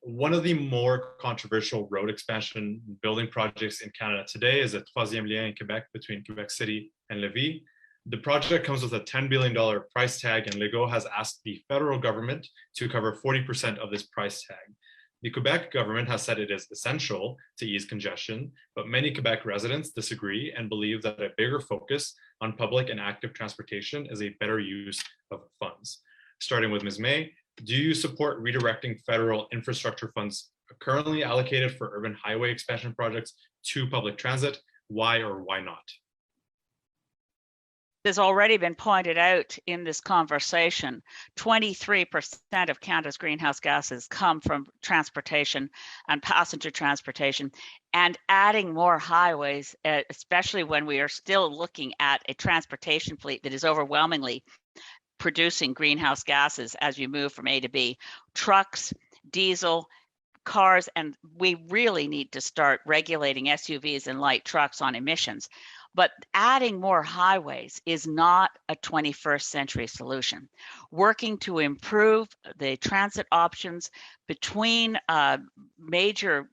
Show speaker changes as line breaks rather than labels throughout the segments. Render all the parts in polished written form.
One of the more controversial road expansion building projects in Canada today is the Troisième Lien in Quebec between Quebec City and Lévis. The project comes with a $10 billion price tag, and Legault has asked the federal government to cover 40% of this price tag. The Quebec government has said it is essential to ease congestion, but many Quebec residents disagree and believe that a bigger focus on public and active transportation is a better use of funds. Starting with Ms. May, do you support redirecting federal infrastructure funds currently allocated for urban highway expansion projects to public transit? Why or why not?
Has already been pointed out in this conversation, 23% of Canada's greenhouse gases come from transportation and passenger transportation, and adding more highways, especially when we are still looking at a transportation fleet that is overwhelmingly producing greenhouse gases as you move from A to B, trucks, diesel, cars, and we really need to start regulating SUVs and light trucks on emissions. But adding more highways is not a 21st century solution. Working to improve the transit options between major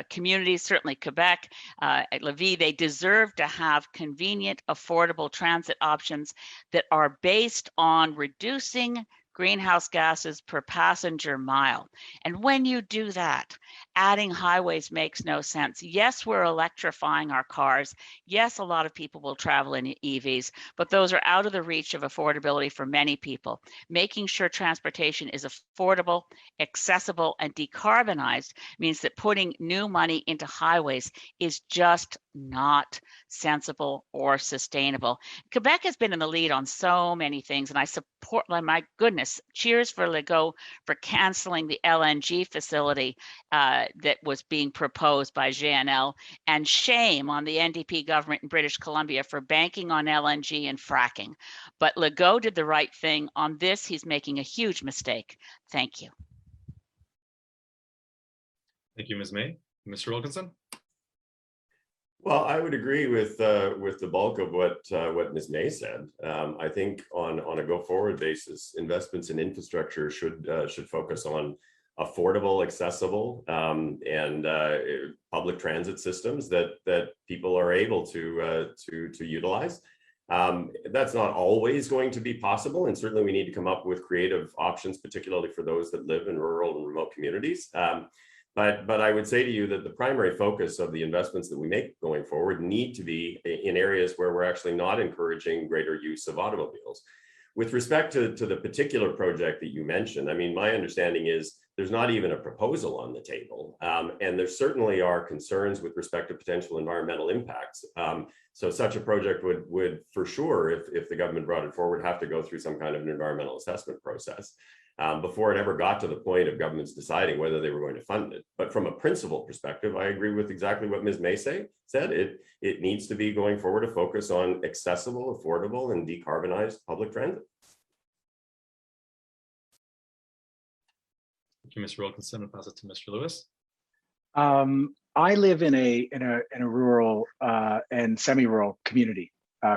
communities, certainly Quebec, Lévis, they deserve to have convenient, affordable transit options that are based on reducing greenhouse gases per passenger mile. And when you do that, adding highways makes no sense. Yes, we're electrifying our cars. Yes, a lot of people will travel in EVs, but those are out of the reach of affordability for many people. Making sure transportation is affordable, accessible, and decarbonized means that putting new money into highways is just not sensible or sustainable. Quebec has been in the lead on so many things, and I support, my goodness, cheers for Legault for canceling the LNG facility that was being proposed by GNL, and shame on the NDP government in British Columbia for banking on LNG and fracking. But Legault did the right thing. On this, he's making a huge mistake. Thank you.
Thank you, Ms. May. Mr. Wilkinson?
Well, I would agree with the bulk of what Ms. May said. I think on a go-forward basis, investments in infrastructure should focus on affordable, accessible, and public transit systems that people are able to utilize. That's not always going to be possible, and certainly we need to come up with creative options, particularly for those that live in rural and remote communities. But I would say to you that the primary focus of the investments that we make going forward need to be in areas where we're actually not encouraging greater use of automobiles. With respect to the particular project that you mentioned, I mean, my understanding is there's not even a proposal on the table. And there certainly are concerns with respect to potential environmental impacts. So such a project would for sure, if the government brought it forward, have to go through some kind of an environmental assessment process before it ever got to the point of governments deciding whether they were going to fund it. But from a principle perspective, I agree with exactly what Ms. May said. It needs to be going forward to focus on accessible, affordable, and decarbonized public transit.
Thank you, Mr. Wilkinson. I'll pass it to Mr. Lewis.
I live in a rural and semi-rural community,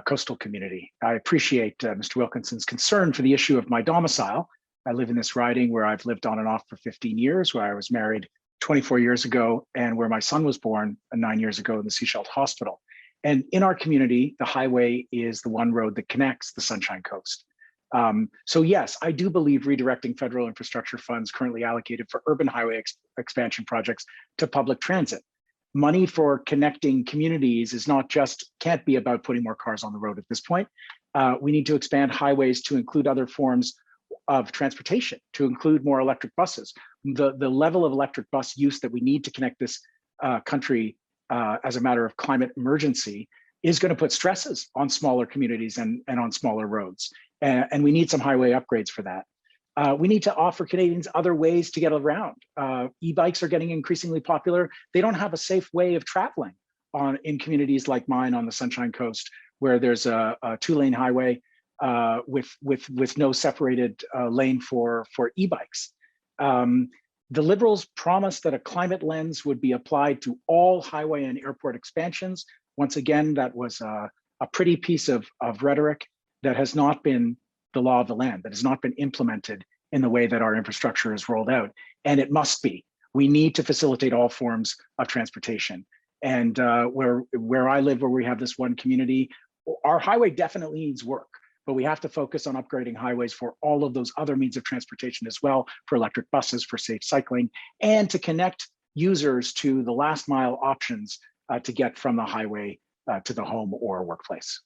coastal community. I appreciate Mr. Wilkinson's concern for the issue of my domicile. I live in this riding where I've lived on and off for 15 years, where I was married 24 years ago, and where my son was born 9 years ago in the Seashell Hospital. And in our community, the highway is the one road that connects the Sunshine Coast. So yes, I do believe redirecting federal infrastructure funds currently allocated for urban highway expansion projects to public transit. Money for connecting communities is not just, can't be about putting more cars on the road at this point. We need to expand highways to include other forms of transportation, to include more electric buses. The level of electric bus use that we need to connect this country as a matter of climate emergency is going to put stresses on smaller communities and on smaller roads. And we need some highway upgrades for that. We need to offer Canadians other ways to get around. E-bikes are getting increasingly popular. They don't have a safe way of traveling in communities like mine on the Sunshine Coast, where there's a two-lane highway with no separated lane for e-bikes. The Liberals promised that a climate lens would be applied to all highway and airport expansions. Once again, that was a pretty piece of rhetoric that has not been the law of the land, that has not been implemented in the way that our infrastructure is rolled out. and it must be. We need to facilitate all forms of transportation. And where I live, where we have this one community, our highway definitely needs work, but we have to focus on upgrading highways for all of those other means of transportation as well, for electric buses, for safe cycling, and to connect users to the last mile options to get from the highway to the home or workplace.